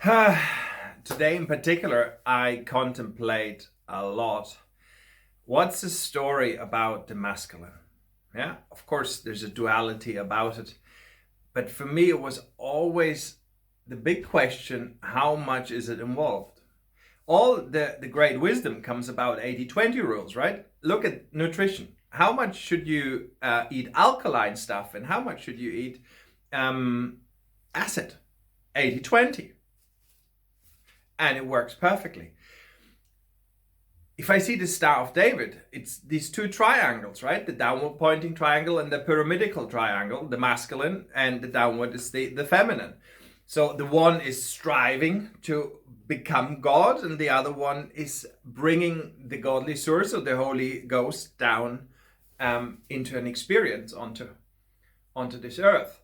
Today in particular, I contemplate a lot. What's the story about the masculine? Yeah, of course, there's a duality about it. But for me, it was always the big question, how much is it involved? All the great wisdom comes about 80-20 rules, right? Look at nutrition. How much should you eat alkaline stuff and how much should you eat acid? 80-20. And it works perfectly. If I see the Star of David, it's these two triangles, right? The downward pointing triangle and the pyramidical triangle, the masculine, and the downward is the feminine. So the one is striving to become God, and the other one is bringing the godly source of the Holy Ghost down into an experience onto this earth.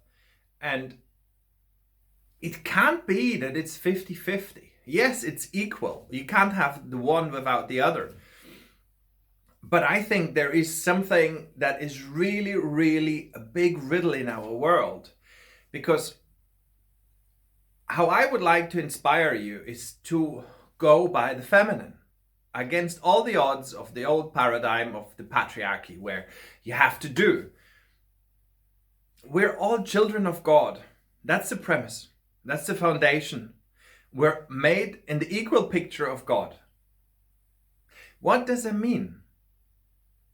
And it can't be that it's 50-50. Yes, it's equal. You can't have the one without the other. But I think there is something that is really, really a big riddle in our world. Because how I would like to inspire you is to go by the feminine against all the odds of the old paradigm of the patriarchy where you have to do. We're all children of God. That's the premise. That's the foundation. We're made in the equal picture of God. What does that mean?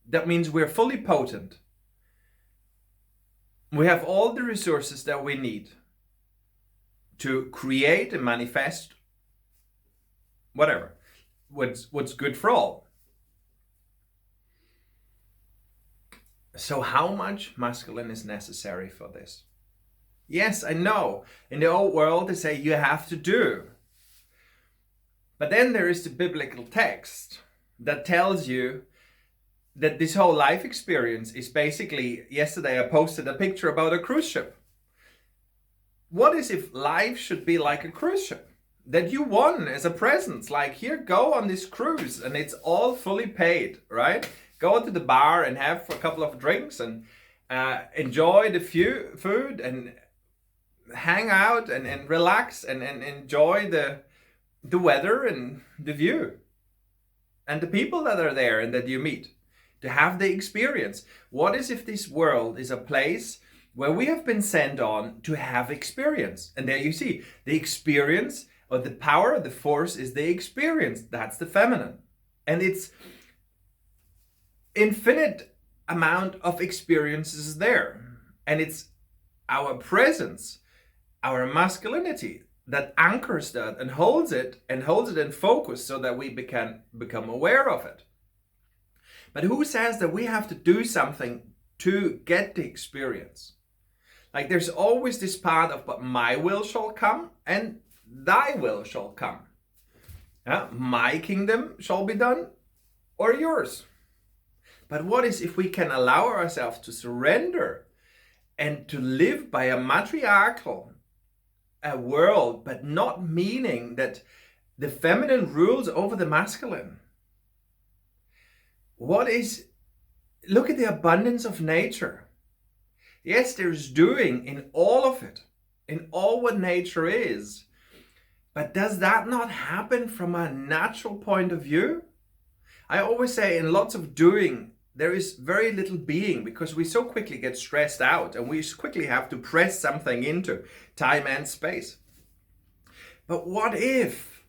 That means we're fully potent. We have all the resources that we need to create and manifest whatever, what's good for all. So how much masculine is necessary for this? Yes, I know. In the old world, they say you have to do. But then there is the biblical text that tells you that this whole life experience is basically, yesterday I posted a picture about a cruise ship. What is if life should be like a cruise ship? That you won as a present, like here, go on this cruise and it's all fully paid, right? Go to the bar and have a couple of drinks and enjoy the food and hang out and relax and enjoy the weather and the view and the people that are there and that you meet, to have the experience. What is if this world is a place where we have been sent on to have experience? And there you see the experience, or the power, the force is the experience. That's the feminine. And it's infinite amount of experiences there. And it's our presence, our masculinity that anchors that and holds it in focus so that we can become aware of it. But who says that we have to do something to get the experience? Like there's always this part of, but my will shall come and thy will shall come. My kingdom shall be done or yours. But what is if we can allow ourselves to surrender and to live by a matriarchal world, but not meaning that the feminine rules over the masculine? Look at the abundance of nature. Yes, there's doing in all of it, in all what nature is. But does that not happen from a natural point of view? I always say in lots of doing, there is very little being, because we so quickly get stressed out and we quickly have to press something into time and space. But what if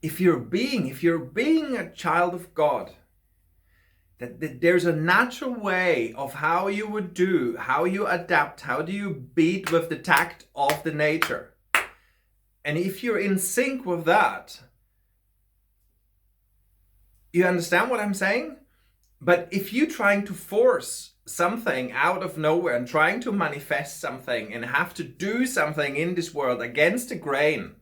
you're being a child of God, that there's a natural way of how you would do, how you adapt, how do you beat with the tact of the nature. And if you're in sync with that, you understand what I'm saying? But if you're trying to force something out of nowhere and trying to manifest something and have to do something in this world against the grain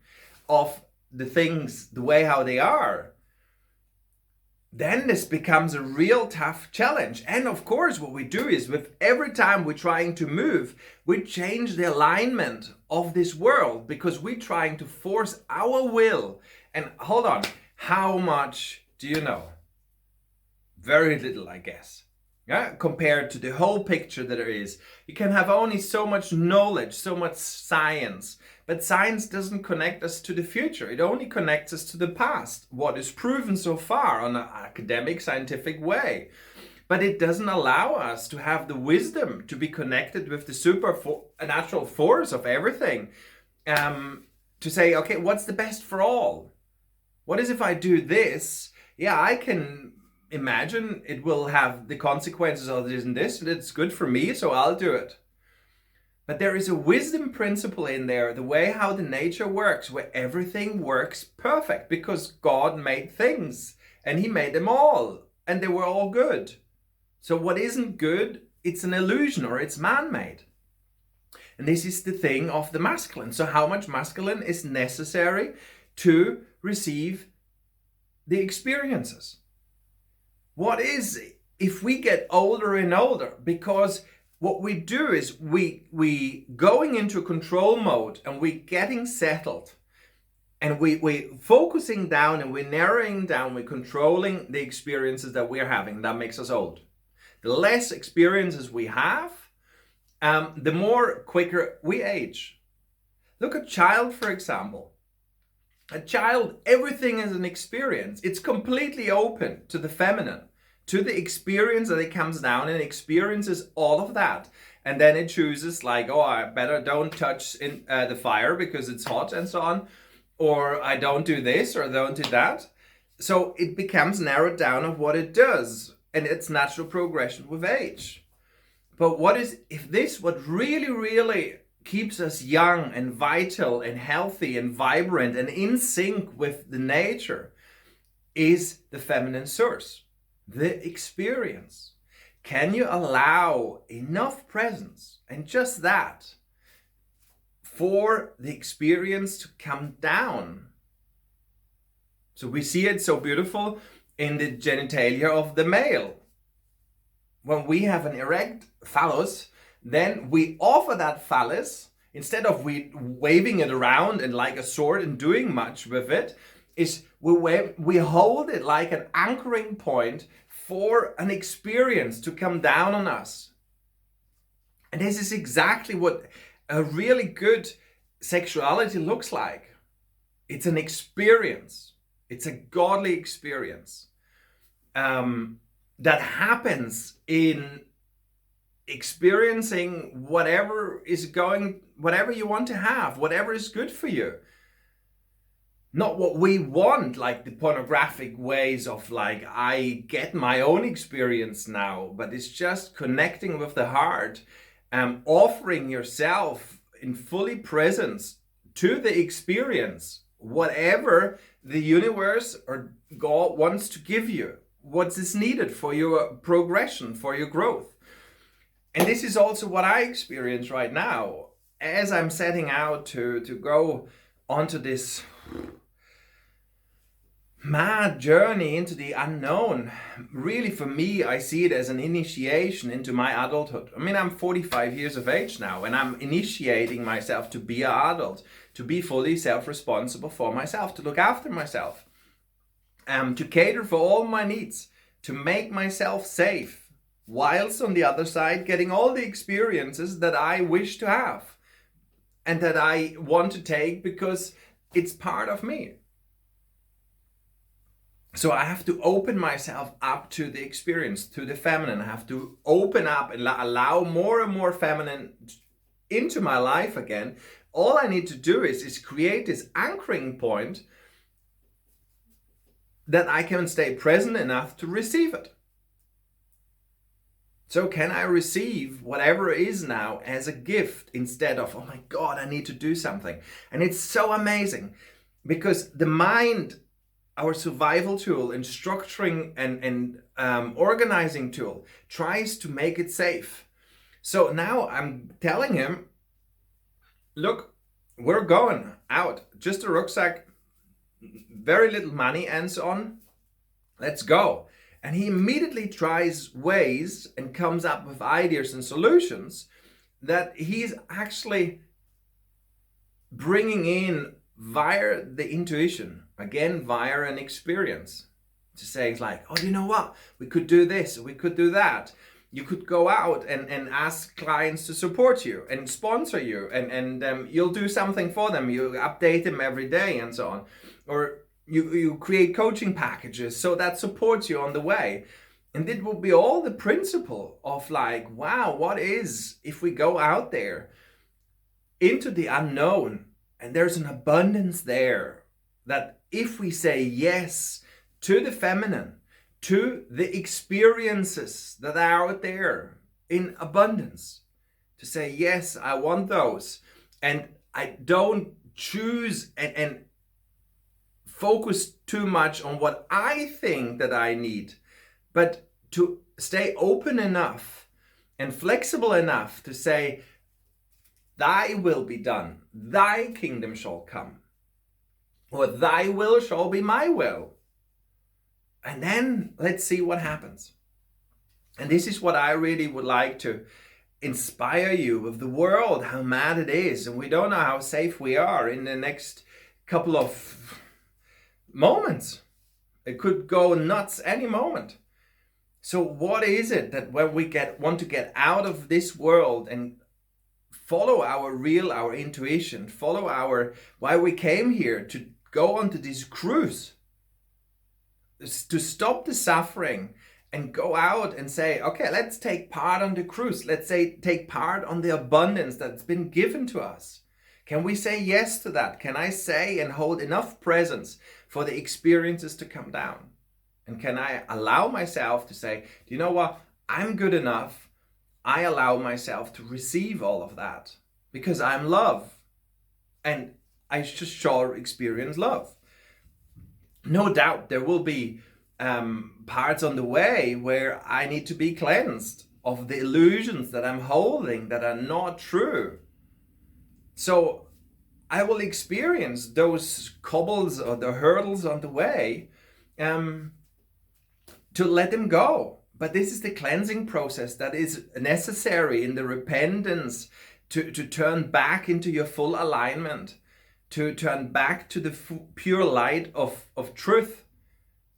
of the things, the way how they are, then this becomes a real tough challenge. And of course, what we do is with every time we're trying to move, we change the alignment of this world because we're trying to force our will. And hold on, how much do you know? Very little, I guess. Yeah, compared to the whole picture that there is. You can have only so much knowledge, so much science, but science doesn't connect us to the future. It only connects us to the past, what is proven so far on an academic, scientific way. But it doesn't allow us to have the wisdom to be connected with the supernatural force of everything. To say, okay, what's the best for all? What is if I do this? Yeah, I can imagine it will have the consequences of this and this, and it's good for me, so I'll do it. But there is a wisdom principle in there, the way how the nature works, where everything works perfect because God made things and He made them all and they were all good. So what isn't good, it's an illusion or it's man-made. And this is the thing of the masculine. So how much masculine is necessary to receive the experiences? What is if we get older and older? Because what we do is we going into control mode and we getting settled and we focusing down and we're narrowing down, we're controlling the experiences that we're having. That makes us old. The less experiences we have, the more quicker we age. Look at a child, for example. A child, everything is an experience. It's completely open to the feminine, to the experience that it comes down and experiences all of that. And then it chooses like, oh, I better don't touch the fire because it's hot and so on. Or I don't do this or don't do that. So it becomes narrowed down of what it does. And it's natural progression with age. But what really, really keeps us young and vital and healthy and vibrant and in sync with the nature is the feminine source, the experience. Can you allow enough presence and just that for the experience to come down? So we see it so beautiful in the genitalia of the male. When we have an erect phallus, then we offer that phallus, instead of waving it around and like a sword and doing much with it, is we hold it like an anchoring point for an experience to come down on us. And this is exactly what a really good sexuality looks like. It's an experience. It's a godly experience that happens in experiencing whatever you want to have, whatever is good for you. Not what we want, like the pornographic ways of like, I get my own experience now, but it's just connecting with the heart, offering yourself in fully presence to the experience, whatever the universe or God wants to give you, what is needed for your progression, for your growth. And this is also what I experience right now as I'm setting out to go onto this mad journey into the unknown. Really, for me, I see it as an initiation into my adulthood. I mean, I'm 45 years of age now, and I'm initiating myself to be an adult, to be fully self-responsible for myself, to look after myself, to cater for all my needs, to make myself safe, whilst on the other side getting all the experiences that I wish to have and that I want to take because it's part of me. So I have to open myself up to the experience, to the feminine. I have to open up and allow more and more feminine into my life again. All I need to do is create this anchoring point that I can stay present enough to receive it. So can I receive whatever is now as a gift instead of, oh my God, I need to do something. And it's so amazing because the mind, our survival tool and structuring and organizing tool, tries to make it safe. So now I'm telling him, look, we're going out, just a rucksack, very little money and so on. Let's go. And he immediately tries ways and comes up with ideas and solutions that he's actually bringing in via the intuition, again, via an experience. To say it's like, oh, you know what? We could do this, we could do that. you could go out and ask clients to support you and sponsor you, and you'll do something for them. You update them every day and so on. Or you create coaching packages so that supports you on the way. And it will be all the principle of like, wow, what is if we go out there into the unknown and there's an abundance there, that if we say yes to the feminine, to the experiences that are out there in abundance, to say, yes, I want those. And I don't choose and focus too much on what I think that I need, but to stay open enough and flexible enough to say, thy will be done, thy kingdom shall come, or thy will shall be my will. And then let's see what happens. And this is what I really would like to inspire you with the world, how mad it is. And we don't know how safe we are in the next couple of moments. It could go nuts any moment. So what is it that when we want to get out of this world and follow our intuition, follow why we came here, to go onto this cruise, to stop the suffering and go out and say, okay, let's take part on the cruise. Let's say take part on the abundance that's been given to us. Can we say yes to that? Can I say and hold enough presence for the experiences to come down? And can I allow myself to say, do you know what? I'm good enough. I allow myself to receive all of that because I'm love. And I just shall experience love. No doubt there will be parts on the way where I need to be cleansed of the illusions that I'm holding that are not true. So I will experience those cobbles or the hurdles on the way to let them go. But this is the cleansing process that is necessary in the repentance to turn back into your full alignment, to turn back to the pure light of truth,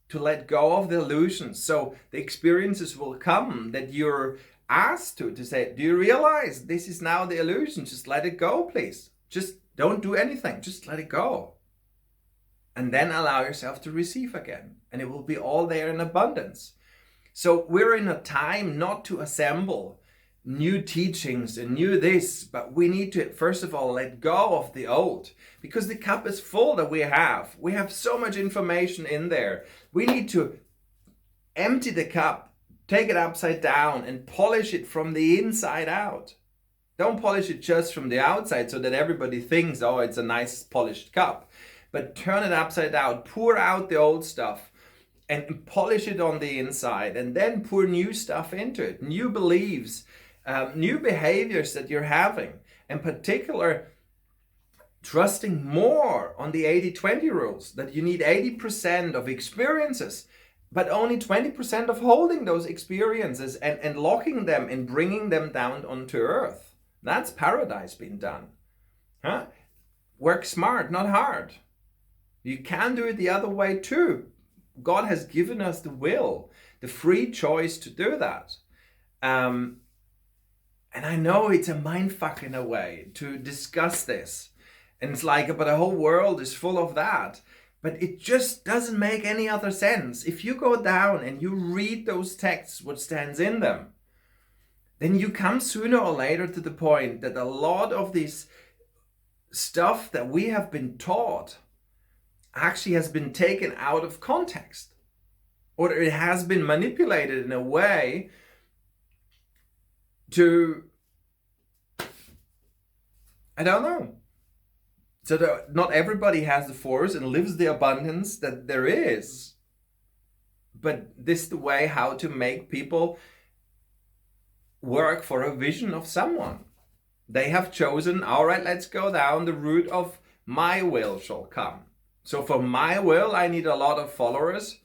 to let go of the illusions. So the experiences will come that you're asked to say, do you realize this is now the illusion? Just let it go, please. Just don't do anything. Just let it go. And then allow yourself to receive again. And it will be all there in abundance. So we're in a time not to assemble new teachings and new this, but we need to first of all let go of the old, because the cup is full that we have. We have so much information in there. We need to empty the cup, take it upside down and polish it from the inside out. Don't polish it just from the outside so that everybody thinks, oh, it's a nice polished cup. But turn it upside down, pour out the old stuff and polish it on the inside, and then pour new stuff into it, new beliefs, new behaviors that you're having, in particular, trusting more on the 80-20 rules, that you need 80% of experiences, but only 20% of holding those experiences and locking them and bringing them down onto earth. That's paradise being done. Huh? Work smart, not hard. You can do it the other way too. God has given us the will, the free choice to do that. And I know it's a mindfuck in a way to discuss this. And it's like, but the whole world is full of that. But it just doesn't make any other sense. If you go down and you read those texts, what stands in them, then you come sooner or later to the point that a lot of this stuff that we have been taught actually has been taken out of context, or it has been manipulated in a way to, I don't know. So that not everybody has the force and lives the abundance that there is. But this is the way how to make people work for a vision of someone. They have chosen, all right, let's go down the route of my will shall come. So for my will, I need a lot of followers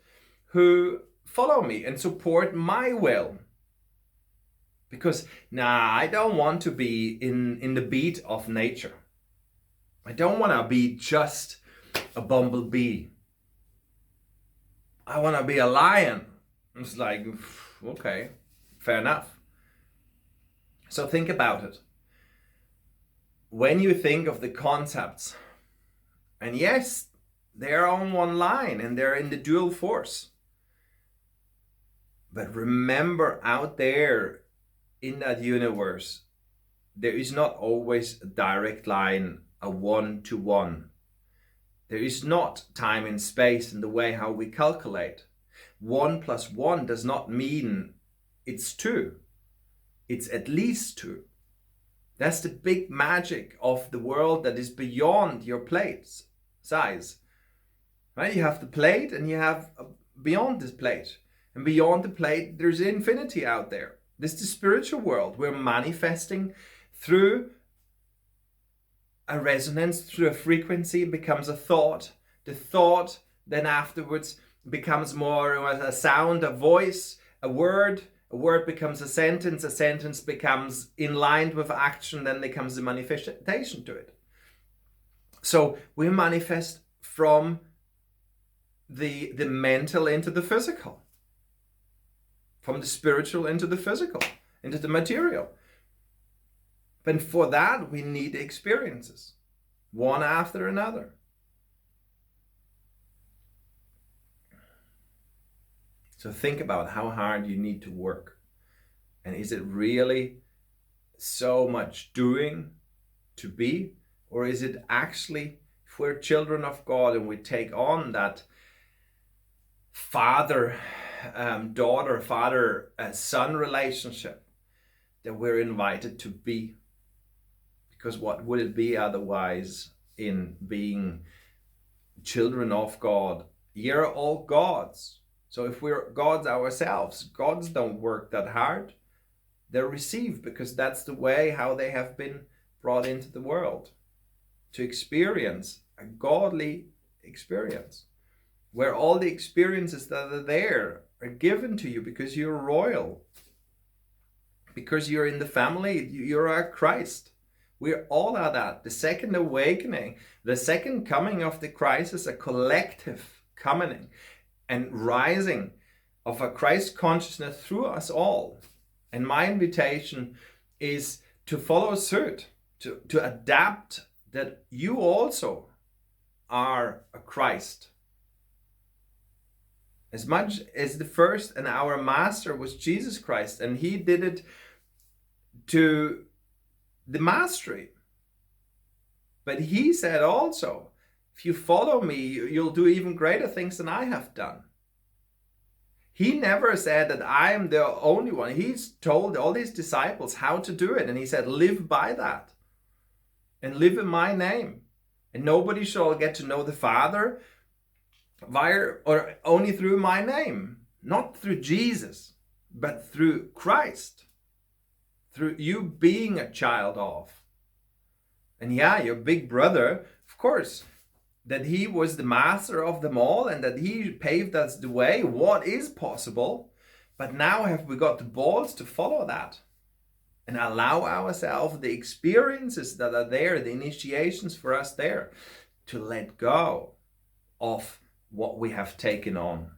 who follow me and support my will. Because, I don't want to be in the beat of nature. I don't want to be just a bumblebee. I want to be a lion. It's like, okay, fair enough. So think about it. When you think of the concepts, and yes, they're on one line and they're in the dual force. But remember, out there in that universe, there is not always a direct line, a one-to-one. There is not time and space in the way how we calculate. 1 plus 1 does not mean it's 2. It's at least 2. That's the big magic of the world that is beyond your plate's size. Right? You have the plate and you have beyond this plate. And beyond the plate, there's infinity out there. This is the spiritual world. We're manifesting through a resonance, through a frequency. It becomes a thought. The thought then afterwards becomes more a sound, a voice, a word. A word becomes a sentence becomes in line with action, then becomes a manifestation to it. So we manifest from the mental into the physical. From the spiritual into the physical, into the material. But for that, we need experiences, one after another. So think about how hard you need to work. And is it really so much doing to be? Or is it actually, if we're children of God and we take on that father-daughter, father-son relationship, that we're invited to be? Because what would it be otherwise in being children of God? You're all gods. So if we're gods ourselves, gods don't work that hard. They're received because that's the way how they have been brought into the world. To experience a godly experience. Where all the experiences that are there are given to you because you're royal. Because you're in the family, you're a Christ. We all are that. The second awakening, the second coming of the Christ is a collective coming and rising of a Christ consciousness through us all. And my invitation is to follow suit, to adapt that you also are a Christ. As much as the first and our master was Jesus Christ, and he did it to the mastery. But he said also, if you follow me, you'll do even greater things than I have done. He never said that I am the only one. He's told all his disciples how to do it. And he said, live by that. And live in my name. And nobody shall get to know the Father via or only through my name. Not through Jesus, but through Christ. Through you being a child of. And yeah, your big brother, of course, that he was the master of them all and that he paved us the way, what is possible. But now have we got the balls to follow that and allow ourselves the experiences that are there, the initiations for us there, to let go of what we have taken on.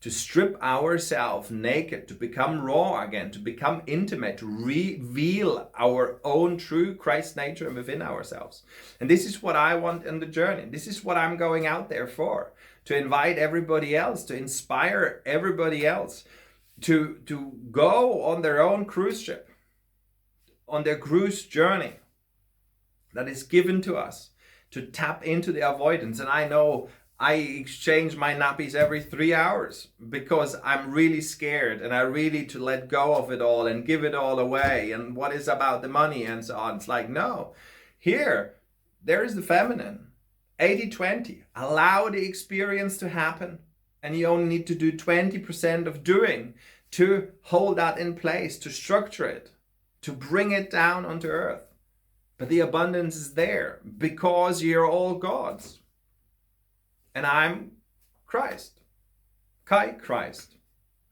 To strip ourselves naked, to become raw again, to become intimate, to reveal our own true Christ nature within ourselves. And this is what I want in the journey. This is what I'm going out there for. To invite everybody else, to inspire everybody else, to go on their own cruise ship, on their cruise journey that is given to us, to tap into the avoidance. And I know I exchange my nappies every 3 hours because I'm really scared and I really to let go of it all and give it all away. And what is about the money and so on. It's like, no, here, there is the feminine. 80-20. Allow the experience to happen. And you only need to do 20% of doing to hold that in place, to structure it, to bring it down onto earth. But the abundance is there because you're all gods. And I'm Christ. Christ.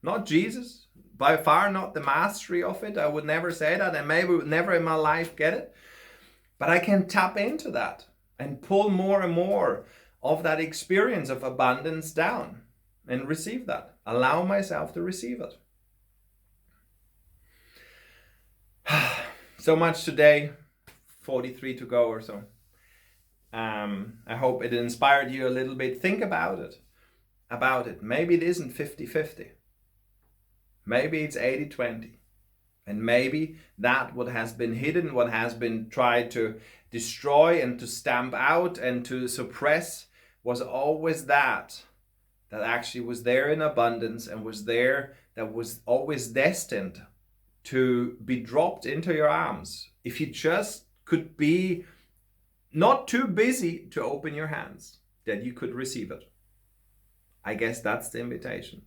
Not Jesus. By far not the mastery of it. I would never say that. And maybe would never in my life get it. But I can tap into that and pull more and more of that experience of abundance down and receive that. Allow myself to receive it. So much today, 43 to go or so. I hope it inspired you a little bit. Think about it. Maybe it isn't 50-50. Maybe it's 80-20. And maybe that what has been hidden, what has been tried to destroy and to stamp out and to suppress was always that actually was there in abundance and was there, that was always destined to be dropped into your arms. If you just could be not too busy to open your hands, that you could receive it. I guess that's the invitation.